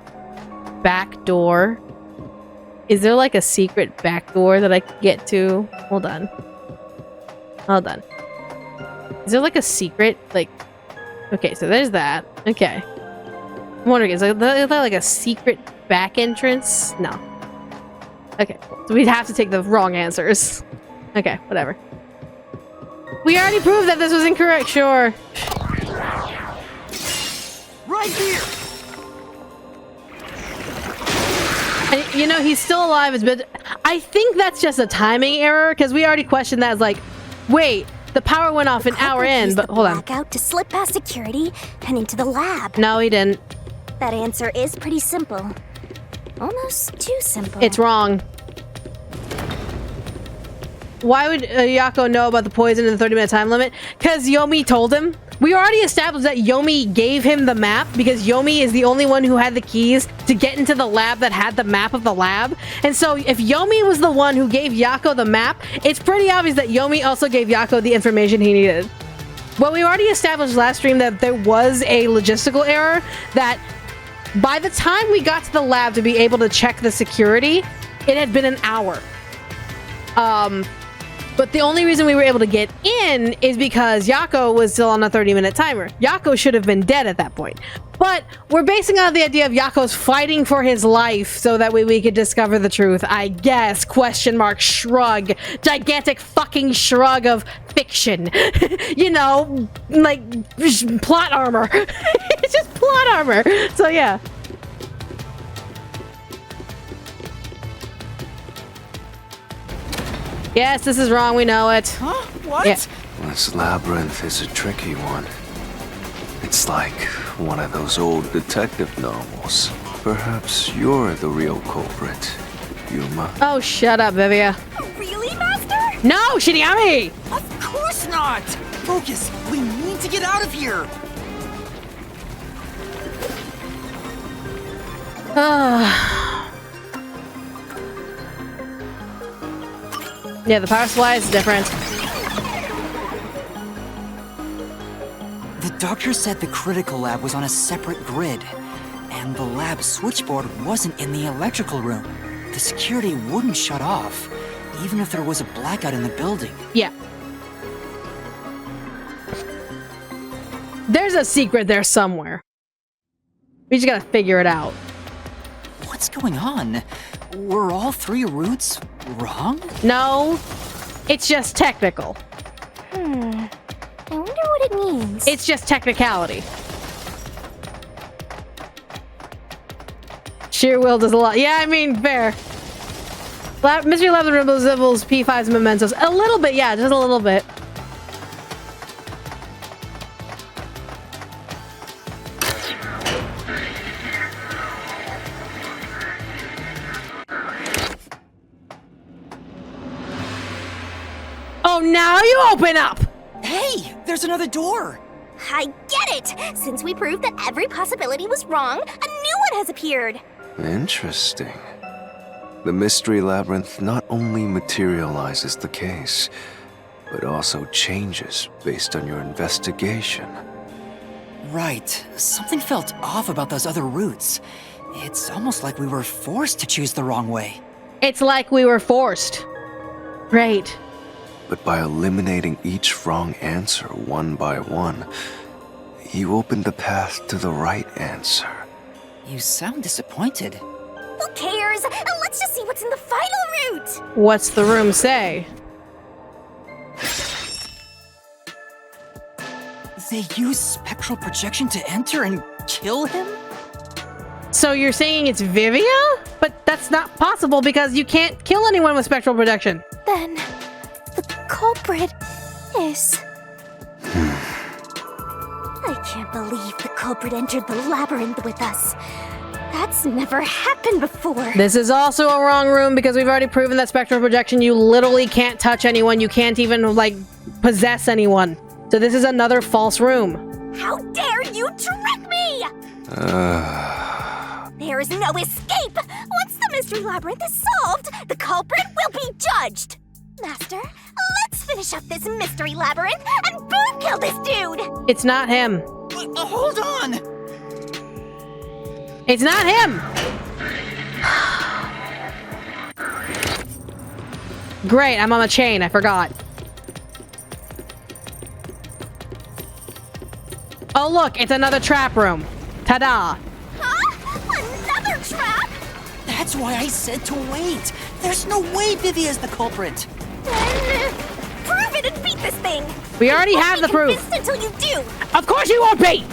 back door? Is there like a secret back door that I can get to? Hold on. Hold on. Is there like a secret? Like, okay, so there's that. Okay. I'm wondering, is there like a secret back entrance? No. Okay, so we'd have to take the wrong answers. Okay, whatever. We already proved that this was incorrect, sure. Right here! And, you know, he's still alive, but I think that's just a timing error, because we already questioned that as like, wait, the power went off an hour in, but hold on. Blackout to slip past security and into the lab. No, he didn't. That answer is pretty simple. Almost too simple. It's wrong. Why would Yako know about the poison and the 30-minute time limit? Because Yomi told him. We already established that Yomi gave him the map because Yomi is the only one who had the keys to get into the lab that had the map of the lab. And so if Yomi was the one who gave Yako the map, it's pretty obvious that Yomi also gave Yako the information he needed. Well, we already established last stream that there was a logistical error, that by the time we got to the lab to be able to check the security, it had been an hour. But the only reason we were able to get in is because Yako was still on a 30-minute timer. Yako should have been dead at that point. But we're basing on the idea of Yako's fighting for his life so that way we could discover the truth. I guess. Question mark. Shrug. Gigantic fucking shrug of fiction. You know, like plot armor. It's just plot armor. So yeah. Yes, this is wrong. We know it. Huh? What? Yeah. This labyrinth is a tricky one. It's like one of those old detective novels. Perhaps you're the real culprit, Yuma. Oh, shut up, Vivia. Really, Master? No, Shinigami! Of course not! Focus! We need to get out of here! Yeah, the power supply is different. The doctor said the critical lab was on a separate grid, and the lab switchboard wasn't in the electrical room. The security wouldn't shut off, even if there was a blackout in the building. Yeah. There's a secret there somewhere. We just gotta figure it out. What's going on? Were all three routes wrong? No, it's just technical. I wonder what it means. It's just technicality. Sheer will does a lot. Yeah, I mean, fair. Mystery Lab resembles P5's mementos. A little bit, yeah, just a little bit. Oh, now you open up! Hey! There's another door! I get it! Since we proved that every possibility was wrong, a new one has appeared! Interesting. The Mystery Labyrinth not only materializes the case, but also changes based on your investigation. Right. Something felt off about those other routes. It's almost like we were forced to choose the wrong way. It's like we were forced. Right. But by eliminating each wrong answer one by one, you opened the path to the right answer. You sound disappointed. Who cares? Let's just see what's in the final route! What's the room say? They use spectral projection to enter and kill him? So you're saying it's Vivia? But that's not possible because you can't kill anyone with spectral projection. Then, the culprit is... I can't believe the culprit entered the labyrinth with us. That's never happened before. This is also a wrong room because we've already proven that spectral projection, you literally can't touch anyone. You can't even, like, possess anyone. So this is another false room. How dare you trick me! There is no escape! Once the mystery labyrinth is solved, the culprit will be judged! Master, let's finish up this mystery labyrinth and boom kill this dude! It's not him. Hold on! It's not him! Great, I'm on the chain. I forgot. Oh, look, it's another trap room. Ta-da! Huh? Another trap? That's why I said to wait. There's no way Vivia's the culprit. Then prove it and beat this thing! We already Won't have be the proof. convinced until you do! Of course you won't be!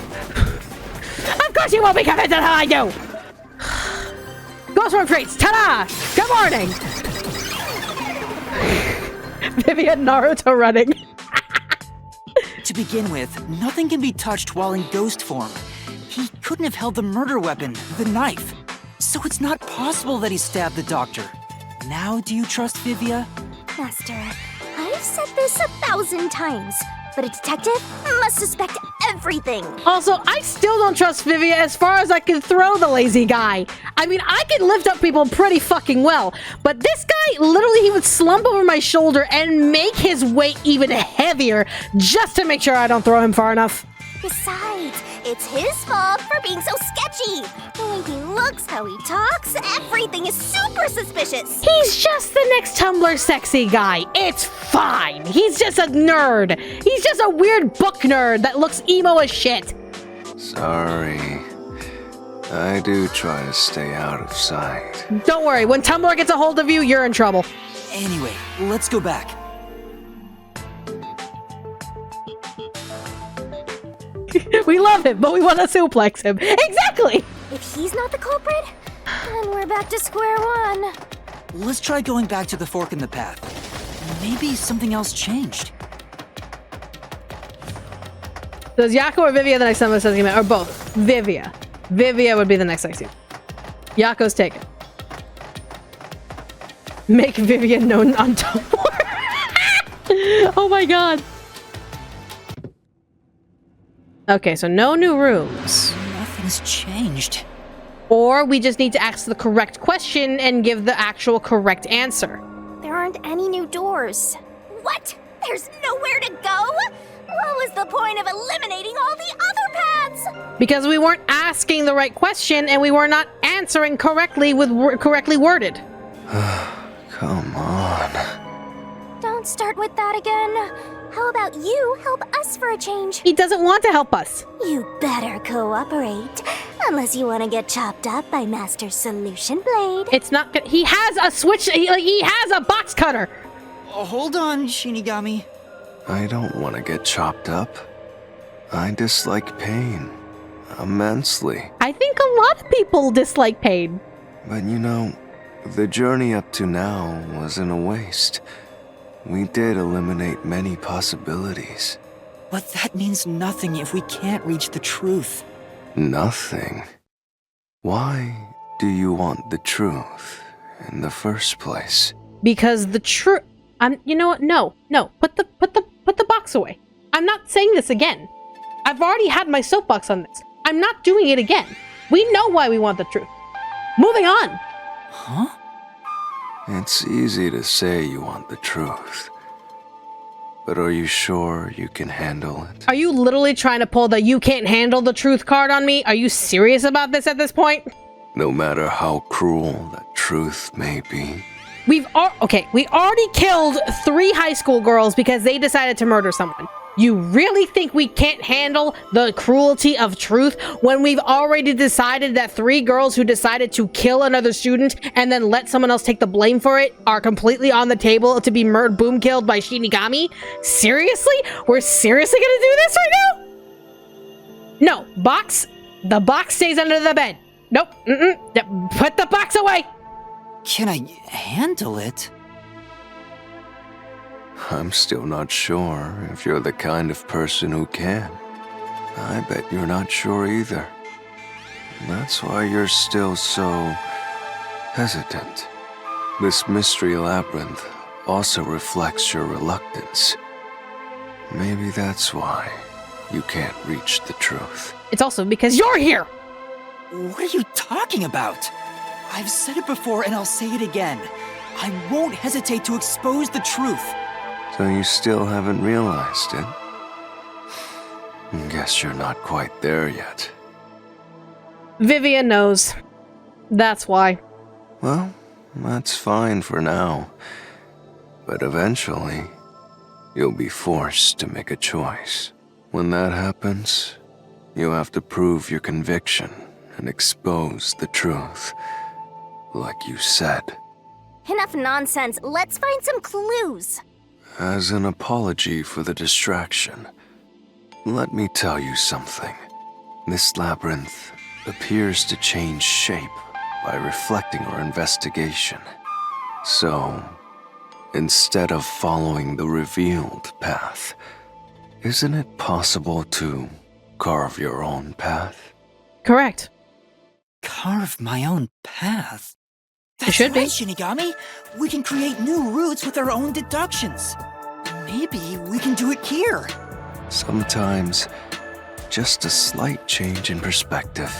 Of course you won't be convinced until I do! Ghost Worm Treats! Ta-da! Good morning! Vivian Naruto running. To begin with, nothing can be touched while in ghost form. He couldn't have held the murder weapon, the knife. So it's not possible that he stabbed the doctor. Now do you trust Vivia? Master, I've said this 1,000 times, but a detective must suspect everything. Also, I still don't trust Vivia as far as I can throw the lazy guy. I mean, I can lift up people pretty fucking well, but this guy, literally, he would slump over my shoulder and make his weight even heavier just to make sure I don't throw him far enough. Besides, it's his fault for being so sketchy. The way he looks, how he talks, everything is super suspicious. He's just the next Tumblr sexy guy. It's fine. He's just a nerd. He's just a weird book nerd that looks emo as shit. Sorry. I do try to stay out of sight. Don't worry, when Tumblr gets a hold of you, you're in trouble. Anyway, let's go back. We love him, but we want to suplex him. Exactly! If he's not the culprit, then we're back to square one. Let's try going back to the fork in the path. Maybe something else changed. Does Yako or Vivia the next time sexy man? Or both? Vivia. Vivia would be the next sexy man. Yako's taken. Make Vivian known on Tumblr. Oh my god. Okay, so no new rooms. Nothing's changed. Or we just need to ask the correct question and give the actual correct answer. There aren't any new doors. What? There's nowhere to go? What was the point of eliminating all the other paths? Because we weren't asking the right question and we were not answering correctly with correctly worded. Come on. Don't start with that again. How about you help us for a change? He doesn't want to help us. You better cooperate. Unless you want to get chopped up by Master Solution Blade. It's not good. He has a switch. He has a box cutter. Hold on, Shinigami. I don't want to get chopped up. I dislike pain. Immensely. I think a lot of people dislike pain. But you know, the journey up to now wasn't a waste. We did eliminate many possibilities. But that means nothing if we can't reach the truth. Nothing? Why do you want the truth in the first place? Because the truth. You know what? No. Put the box away. I'm not saying this again. I've already had my soapbox on this. I'm not doing it again. We know why we want the truth. Moving on. Huh? It's easy to say you want the truth. But are you sure you can handle it? Are you literally trying to pull the you can't handle the truth card on me? Are you serious about this at this point? No matter how cruel that truth may be. We already killed 3 high school girls because they decided to murder someone. You really think we can't handle the cruelty of truth when we've already decided that 3 girls who decided to kill another student and then let someone else take the blame for it are completely on the table to be boom killed by Shinigami? Seriously? We're seriously gonna do this right now? No, box. The box stays under the bed. Nope. Put the box away. Can I handle it? I'm still not sure if you're the kind of person who can. I bet you're not sure either. That's why you're still so hesitant. This mystery labyrinth also reflects your reluctance. Maybe that's why you can't reach the truth. It's also because you're here. What are you talking about? I've said it before and I'll say it again. I won't hesitate to expose the truth. So you still haven't realized it? Guess you're not quite there yet. Vivian knows. That's why. Well, that's fine for now. But eventually, you'll be forced to make a choice. When that happens, you have to prove your conviction and expose the truth. Like you said. Enough nonsense. Let's find some clues. As an apology for the distraction, let me tell you something. This labyrinth appears to change shape by reflecting our investigation. So, instead of following the revealed path, isn't it possible to carve your own path? Correct. Carve my own path? It should be. Right, Shinigami. We can create new routes with our own deductions. Maybe we can do it here. Sometimes, just a slight change in perspective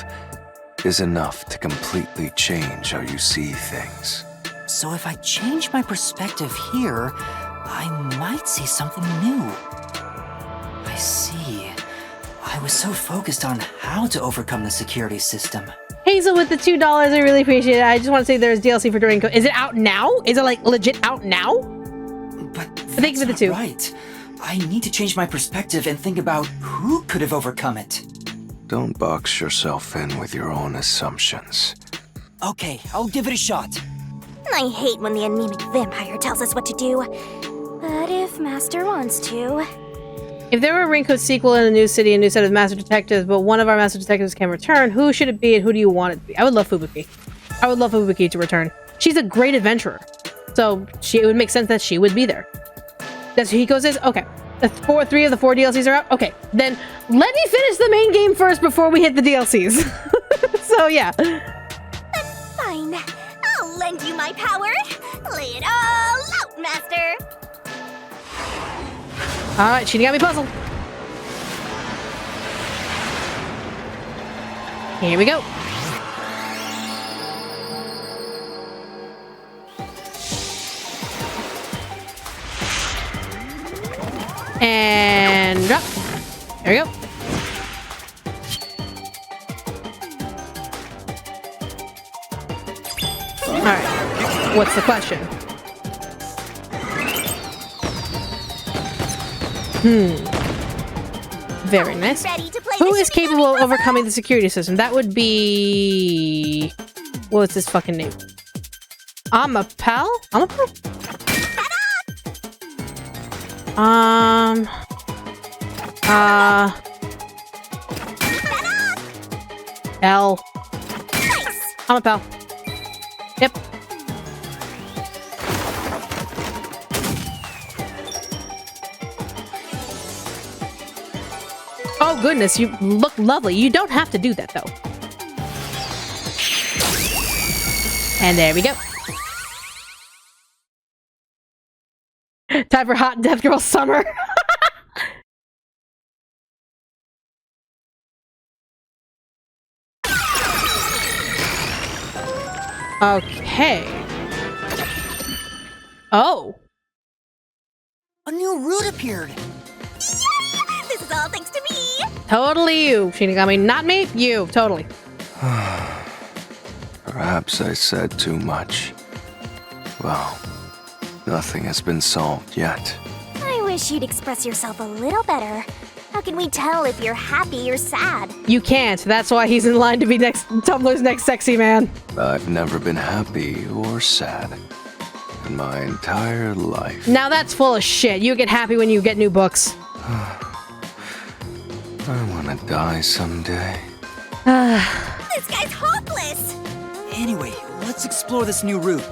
is enough to completely change how you see things. So if I change my perspective here, I might see something new. I see. I was so focused on how to overcome the security system. Hazel with the $2, I really appreciate it. I just want to say there's DLC for RAINCODE. Is it out now? Is it like legit out now? But Thank you for the that's two. not right. I need to change my perspective and think about who could have overcome it. Don't box yourself in with your own assumptions. Okay, I'll give it a shot. I hate when the anemic vampire tells us what to do. But if Master wants to... If there were a RAINCODE sequel in a new city, a new set of master detectives, but one of our master detectives can return, who should it be and who do you want it to be? I would love Fubuki. I would love Fubuki to return. She's a great adventurer. So it would make sense that she would be there. That's who Hiko's is? Okay. Three of the 4 DLCs are out? Okay. Then let me finish the main game first before we hit the DLCs. So yeah. Fine. I'll lend you my power. Lay it all out, Master. Alright, Shinigami puzzle. Here we go. And drop. There we go. Alright. What's the question? Very nice. Ready to play Who the is capable of overcoming the security system? That would be... What's his fucking name? Amapel? Amapel? L. Amapel. Yep. Oh goodness, you look lovely. You don't have to do that though. And there we go. Time for Hot Death Girl Summer. Okay. Oh. A new route appeared. This is all thanks to me. Totally you, Shinigami. Not me, you. Totally. Perhaps I said too much. Well, nothing has been solved yet. I wish you'd express yourself a little better. How can we tell if you're happy or sad? You can't. That's why he's in line to be Tumblr's next sexy man. I've never been happy or sad in my entire life. Now that's full of shit. You get happy when you get new books. I want to die someday. This guy's hopeless! Anyway, let's explore this new route.